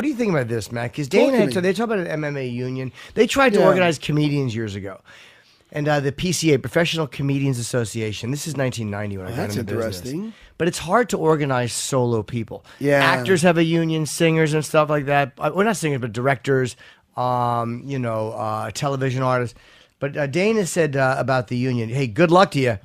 What do you think about this, Matt? Because Dana, so they talk about an MMA union. They tried to organize comedians years ago. And the PCA, Professional Comedians Association, this is 1990 when I got into business. But it's hard to organize solo people. Yeah. Actors have a union, singers and stuff like that. Well, not singers, but directors, television artists. But Dana said about the union, hey, good luck to you.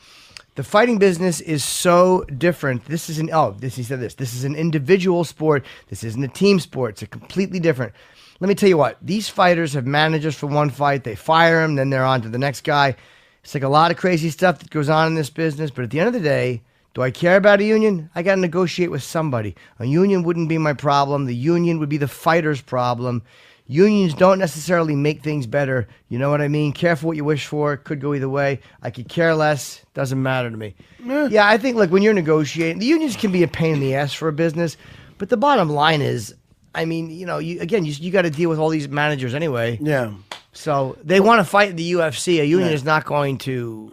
The fighting business is so different. He said this. This is an individual sport. This isn't a team sport. It's a completely different. Let me tell you what. These fighters have managers for one fight. They fire them, then they're on to the next guy. It's like a lot of crazy stuff that goes on in this business. But at the end of the day, do I care about a union? I got to negotiate with somebody. A union wouldn't be my problem. The union would be the fighter's problem. Unions don't necessarily make things better. You know what I mean? Careful what you wish for. It could go either way. I could care less. Doesn't matter to me. Yeah, I think when you're negotiating, the unions can be a pain in the ass for a business. But the bottom line is, I mean, you got to deal with all these managers anyway. Yeah. So they want to fight in the UFC. A union is not going to,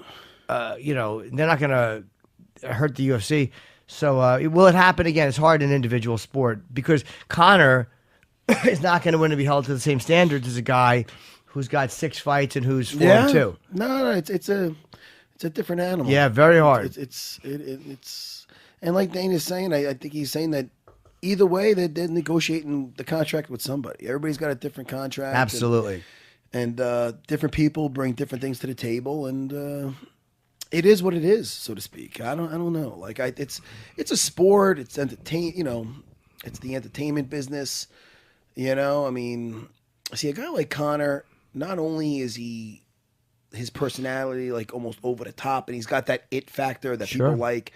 they're not going to hurt the UFC. So will it happen again? It's hard in individual sport because Conor is not going to win to be held to the same standards as a guy who's got 6 fights and who's 4-2. No, it's a different animal. Yeah, very hard. It's and like Dana's saying, I think he's saying that either way they're negotiating the contract with somebody. Everybody's got a different contract. Absolutely. And different people bring different things to the table, and it is what it is, so to speak. I don't know. Like it's a sport. It's it's the entertainment business. I mean, see, a guy like Conor, not only is his personality like almost over the top, and he's got that it factor that people like,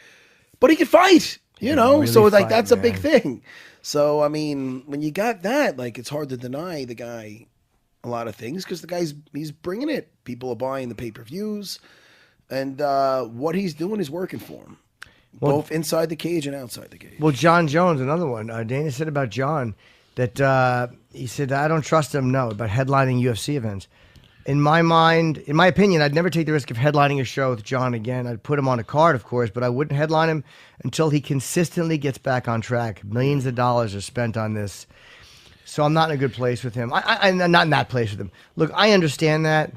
but he can fight, really so like that's a big thing. So, I mean, when you got that, like, it's hard to deny the guy a lot of things because he's bringing it. People are buying the pay-per-views, and what he's doing is working for him, both inside the cage and outside the cage. Well, John Jones, another one. Dana said about John that he said, I don't trust him, about headlining UFC events. In my mind, in my opinion, I'd never take the risk of headlining a show with John again. I'd put him on a card, of course, but I wouldn't headline him until he consistently gets back on track. Millions of dollars are spent on this. So I'm not in a good place with him. I'm not in that place with him. Look, I understand that.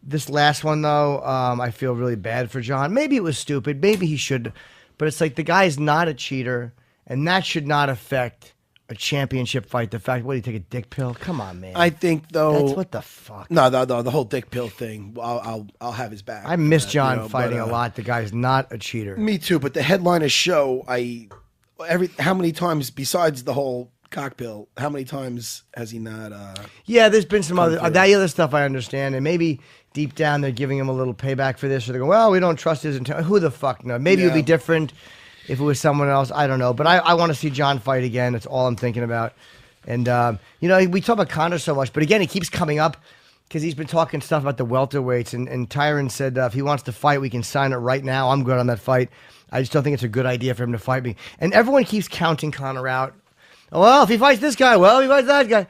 This last one, though, I feel really bad for John. Maybe it was stupid. Maybe he should. But it's like the guy's not a cheater, and that should not affect a championship fight. The fact, what, do you take a dick pill? Come on, man. I think, though. That's what the fuck. No, the whole dick pill thing, I'll have his back. I miss John fighting a lot. The guy's not a cheater. Me too, but the headliner show, how many times, besides the whole cock pill, how many times has he not yeah, there's been some other that other stuff I understand, and maybe deep down they're giving him a little payback for this, or they go, well, we don't trust his intent. Who the fuck knows? Maybe it would be different if it was someone else. I don't know, but I want to see John fight again. That's all I'm thinking about. And we talk about Conor so much, but again, he keeps coming up because he's been talking stuff about the welterweights, and Tyron said if he wants to fight, we can sign it right now. I'm good on that fight. I just don't think it's a good idea for him to fight me. And everyone keeps counting Conor out. Well, if he fights this guy, well, if he fights that guy.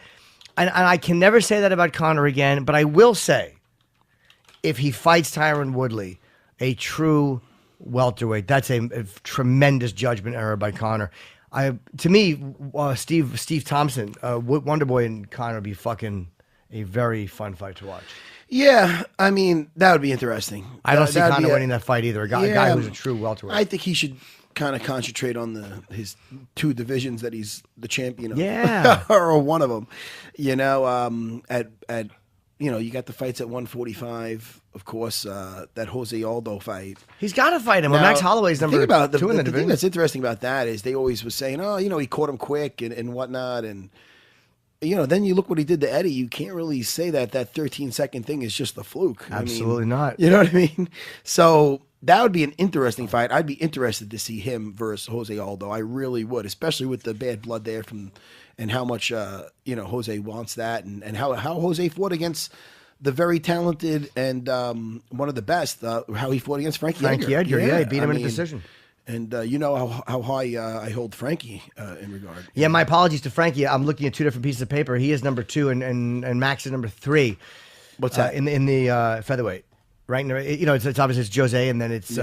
And I can never say that about Conor again, but I will say, if he fights Tyron Woodley, a true welterweight, that's a tremendous judgment error by Conor. To me, Steve Thompson, Wonderboy and Conor would be fucking a very fun fight to watch. Yeah, I mean, that would be interesting. I don't see Conor winning that fight either. A guy who's a true welterweight. I think he should kind of concentrate on his 2 divisions that he's the champion of. Yeah. Or one of them. You got the fights at 145, of course, that Jose Aldo fight. He's got to fight him. Now, Max Holloway's number 2 in the division. The thing that's interesting about that is they always was saying, he caught him quick and whatnot. And, then you look what he did to Eddie. You can't really say that 13-second thing is just a fluke. Absolutely not. You know what I mean? So that would be an interesting fight. I'd be interested to see him versus Jose Aldo. I really would, especially with the bad blood there and how much Jose wants that, and how Jose fought against the very talented and one of the best. How he fought against Frankie Edgar. Yeah, he beat him in a decision. And how high I hold Frankie in regard. Yeah, my apologies to Frankie. I'm looking at 2 different pieces of paper. He is number 2, and Max is number 3. What's that in the featherweight? Right, it's obviously it's Jose, and then it's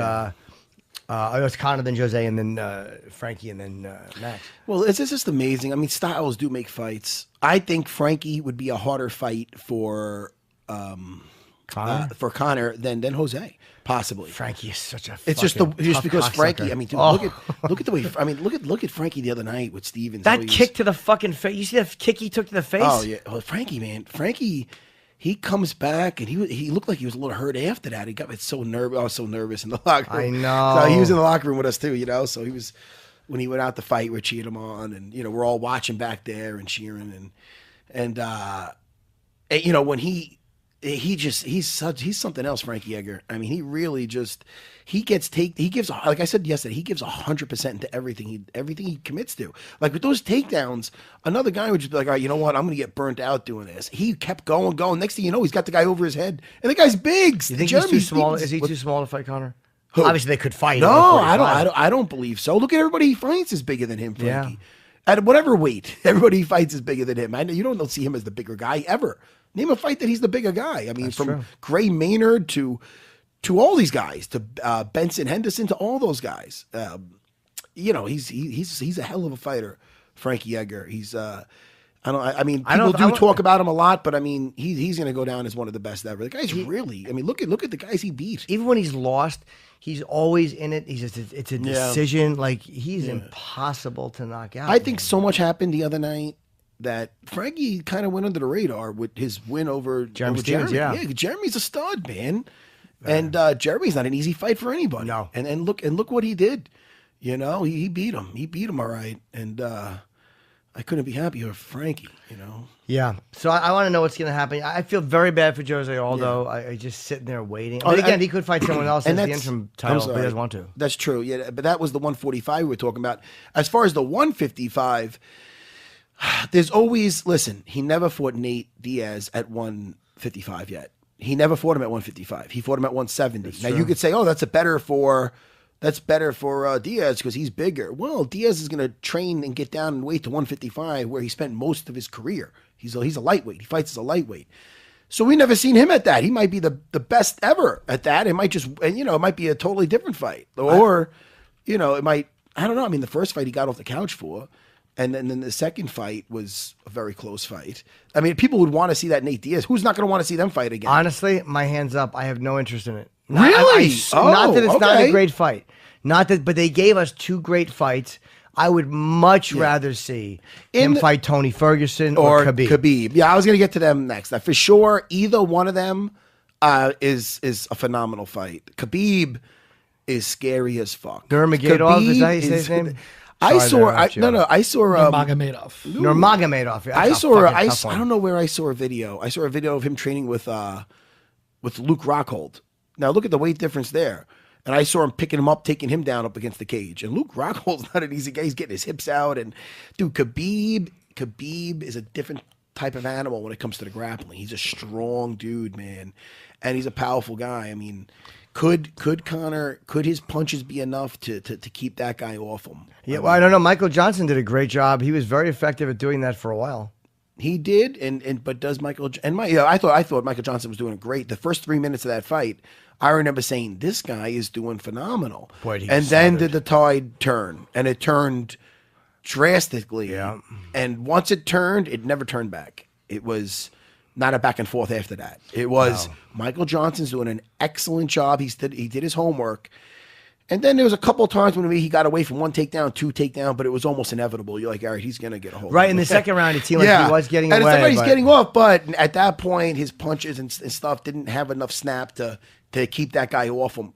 It was Conor, then Jose, and then Frankie, and then Max. Well, it's just amazing. I mean, styles do make fights. I think Frankie would be a harder fight for Conor than Jose, possibly. Frankie is such a. It's just because Frankie. I mean, dude, look at the way. I mean, look at Frankie the other night with Stevens. That kick to the fucking face. You see that kick he took to the face? Oh yeah, well, Frankie, man, Frankie. He comes back and he looked like he was a little hurt after that. He got me so nervous. I was so nervous in the locker room. I know. So he was in the locker room with us too, you know. So he was when he went out to fight, we're cheering him on, and you know we're all watching back there and cheering and you know when he's something else, Frankie Edgar. I mean, he really just he gives, like I said yesterday, he gives 100% into everything he commits to. Like with those takedowns, another guy would just be like, all right, you know what, I'm going to get burnt out doing this. He kept going. Next thing you know, he's got the guy over his head, and the guy's big. You think he's too small? Is he too small to fight Conor? Who? Obviously, they could fight. No, I don't believe so. Look at everybody he fights is bigger than him, Frankie. Yeah. At whatever weight, everybody he fights is bigger than him. I know you don't see him as the bigger guy ever. Name a fight that he's the bigger guy. I mean, That's from true. Gray Maynard to all these guys, to Benson Henderson, to all those guys. You know, he's a hell of a fighter, Frankie Edgar. He's I mean, people do talk about him a lot, but I mean, he's going to go down as one of the best ever. The guy's really. I mean, look at the guys he beat. Even when he's lost, he's always in it. It's a decision. Like he's impossible to knock out. I think so much happened the other night that Frankie kind of went under the radar with his win over Jeremy. Yeah, Jeremy's a stud, man. And Jeremy's not an easy fight for anybody. No. And look what he did. You know, he beat him. He beat him all right. And I couldn't be happier with Frankie, you know. Yeah. So I want to know what's going to happen. I feel very bad for Jose Aldo. Yeah. I just sitting there waiting. But again, he could fight someone else as the interim title, but he doesn't want to. That's true. Yeah, but that was the 145 we were talking about. As far as the 155, there's always, listen, he never fought Nate Diaz at 155 yet. He never fought him at 155. He fought him at 170. That's now true. You could say, oh, that's better for Diaz because he's bigger. Well, Diaz is going to train and get down and weight to 155 where he spent most of his career. He's a lightweight. He fights as a lightweight. So we never seen him at that. He might be the best ever at that. It might just, and you know, it might be a totally different fight. Or, you know, it might, I don't know. I mean, the first fight he got off the couch for. And then the second fight was a very close fight. I mean, people would want to see that Nate Diaz. Who's not going to want to see them fight again? Honestly, my hands up. I have no interest in it. Really? Not that it's not a great fight. Not that, but they gave us two great fights. I would much rather see him fight Tony Ferguson or Khabib. Yeah, I was going to get to them next. For sure, either one of them is a phenomenal fight. Khabib is scary as fuck. Nurmagomedov, is that how you say his name? I saw Nurmagomedov. Nurmagomedov. I don't know where I saw a video. I saw a video of him training with Luke Rockhold. Now look at the weight difference there. And I saw him picking him up, taking him down up against the cage. And Luke Rockhold's not an easy guy. He's getting his hips out. And dude, Khabib is a different type of animal when it comes to the grappling. He's a strong dude, man. And he's a powerful guy. I mean, could Conor, could his punches be enough to keep that guy off him? Yeah, well, I don't know. Michael Johnson did a great job. He was very effective at doing that for a while. He did, but does Michael I thought Michael Johnson was doing great. The first 3 minutes of that fight, I remember saying this guy is doing phenomenal. Boy, and then did the tide turn, and it turned drastically. Yeah. And once it turned, it never turned back. It was not a back and forth after that. It was Michael Johnson's doing an excellent job. He did his homework. And then there was a couple of times when he got away from one takedown, two takedown, but it was almost inevitable. You're like, all right, he's going to get a hold. Right, in the second round, it seemed like he was getting away. And he's getting off, but at that point, his punches and stuff didn't have enough snap to keep that guy off him.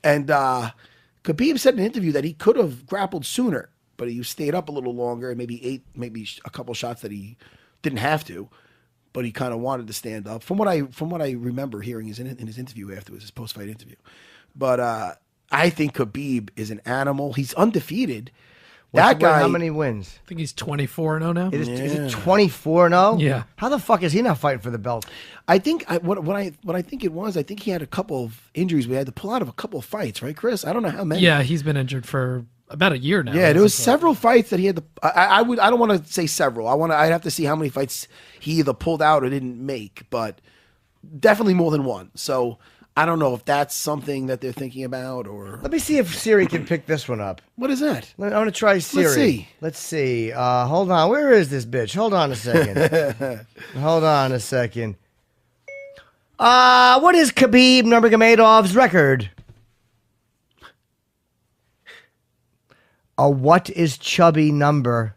And Khabib said in an interview that he could have grappled sooner, but he stayed up a little longer and maybe a couple shots that he didn't have to, but he kind of wanted to stand up. From what I remember hearing in his interview afterwards, his post-fight interview. But I think Khabib is an animal. He's undefeated. That guy. How many wins? I think he's 24-0 now. Is it 24-0? Yeah. How the fuck is he not fighting for the belt? I think what I think it was. I think he had a couple of injuries. We had to pull out of a couple of fights, right, Chris? I don't know how many. Yeah, he's been injured for about a year now. Yeah, there was several fights that he had to. I don't want to say several. I'd have to see how many fights he either pulled out or didn't make, but definitely more than one. So I don't know if that's something that they're thinking about or. Let me see if Siri can pick this one up. What is that? I want to try Siri. Let's see. Hold on. Where is this bitch? Hold on a second. Hold on a second. What is Khabib Nurmagomedov's record? What is chubby number?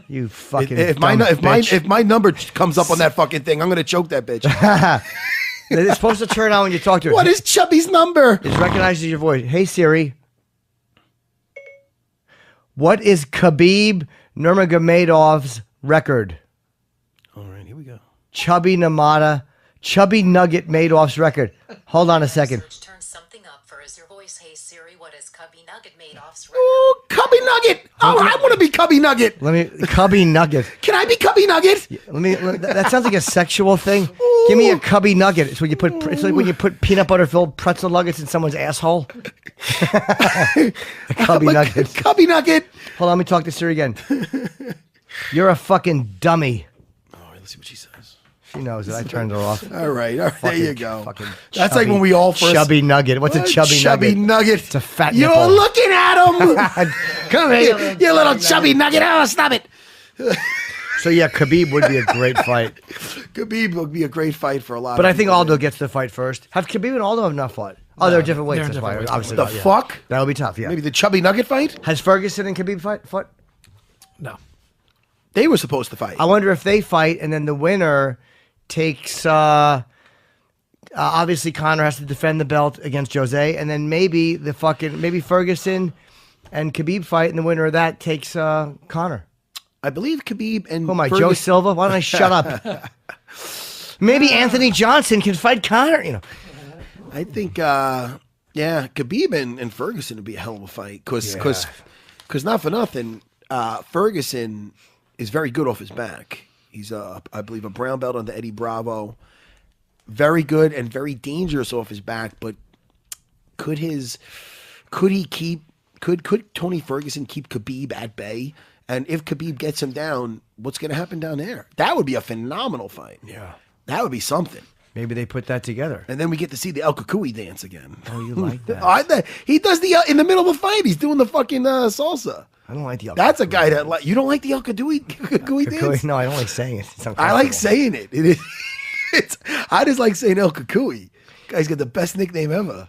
You fucking if my number comes up on that fucking thing, I'm gonna choke that bitch. It's supposed to turn on when you talk to her. What is Chubby's number? It recognizes your voice. Hey Siri. What is Khabib Nurmagomedov's record? All right, here we go. Chubby Nugget Madoff's record. Hold on a second. Turn something up for is your voice. Hey Siri, what is Cubby Nugget Madoff's record? Ooh, Cubby Nugget. Oh, I want to be Cubby Nugget. Cubby Nugget. Can I be Cubby Nugget? That sounds like a sexual thing. Ooh. Give me a Cubby Nugget. It's like when you put peanut butter filled pretzel nuggets in someone's asshole. A Cubby Nugget. Cubby Nugget. Hold on, let me talk to Siri again. You're a fucking dummy. All right, let's see what she says. She knows it. I turned her off. All right, there you go. That's chubby, like when we all first... Chubby Nugget. What's a chubby nugget? It's a fat You're nipple. looking at him. Come here. You little chubby nugget. Oh, stop it. So, yeah, Khabib would be a great fight. Khabib would be a great fight for a lot of But I think people. Aldo gets the fight first. Have Khabib and Aldo have not fought? Oh, they're different weights. That's why. Obviously, the fuck? That'll be tough, yeah. Maybe the chubby nugget fight? Has Ferguson and Khabib fought? No. They were supposed to fight. I wonder if they fight and then the winner takes obviously Conor has to defend the belt against Jose, and then maybe Ferguson and Khabib fight, and the winner of that takes Conor. I believe Khabib and who am I, Joe Silva? Why don't I shut up? Maybe Anthony Johnson can fight Conor. You know, I think Khabib and Ferguson would be a hell of a fight because not for nothing, Ferguson is very good off his back. He's, I believe, a brown belt under Eddie Bravo. Very good and very dangerous off his back. But could Tony Ferguson keep Khabib at bay? And if Khabib gets him down, what's going to happen down there? That would be a phenomenal fight. Yeah, that would be something. Maybe they put that together, and then we get to see the El Cucuy dance again. Oh, you like that? He does in the middle of a fight. He's doing the fucking salsa. I don't like the El Cucuy. That's a guy that you don't like the El Cucuy dance? No, I don't like saying it. I like saying it. I just like saying El Cucuy. Guy's got the best nickname ever.